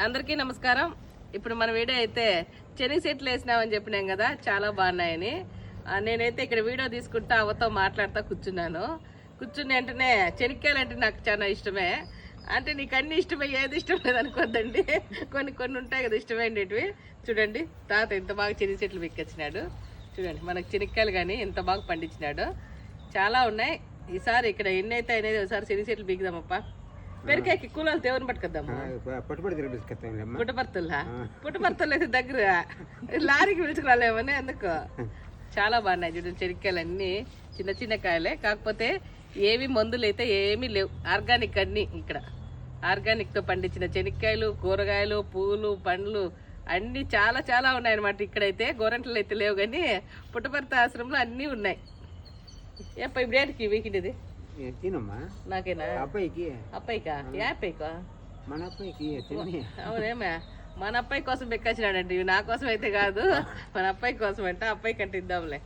అందరికీ నమస్కారం. ఇప్పుడు మన వీడియో అయితే చెనిగి చెట్లు వేసినామని చెప్పినాం కదా, చాలా బాగున్నాయని. నేనైతే ఇక్కడ వీడియో తీసుకుంటా అవతో మాట్లాడుతూ కూర్చున్నాను. కూర్చుని వెంటనే చెనిక్కాయలు అంటే నాకు చాలా ఇష్టమే. అంటే నీకు అన్ని ఇష్టమే, ఏది ఇష్టం లేదనుకోద్దండి. కొన్ని ఉంటాయి కదా ఇష్టమైనవి. చూడండి తాత ఎంత బాగా చెనిగి చెట్లు పెక్కొచ్చినాడు. చూడండి మనకు చెనిక్కాయలు కానీ ఎంత బాగా పండించినాడు. చాలా ఉన్నాయి. ఈసారి ఇక్కడ ఎన్ని అయితే అనేది ఒకసారి చెనిగి చెట్లు బిగుదామప్ప. పెరికాయకి కూలాలు దేవుని పట్టుకొద్దాము. పుట్టపర్తులు అయితే దగ్గర లారీకి పిలుచుకురాలేమని అందుకు. చాలా బాగున్నాయి చూడండి చెనిక్కాయలు అన్నీ చిన్న చిన్న కాయలే. కాకపోతే ఏవి మందులు అయితే ఏమీ లేవు, ఆర్గానిక్ అన్నీ. ఇక్కడ ఆర్గానిక్తో పండించిన చెనిక్కాయలు, కూరగాయలు, పూలు, పండ్లు అన్నీ చాలా చాలా ఉన్నాయన్నమాట. ఇక్కడైతే గోరంటలు అయితే లేవు, కానీ పుట్టపర్తి ఆశ్రమంలో అన్నీ ఉన్నాయి. ఏప్ప ఇప్పుడు ఏంటికి వీకిండిది తినమ్మా నాకేనా? అబ్బాయికి. అబ్బాయికా? ఏ అబ్బాయికా? మన అబ్బాయికి. అవునేమే, మన అబ్బాయి కోసం పెక్కొచ్చినాడంటే, ఇవి నా కోసం అయితే కాదు, మన అబ్బాయి కోసం అంట. అబ్బాయి కంటే ఇద్దాంలే.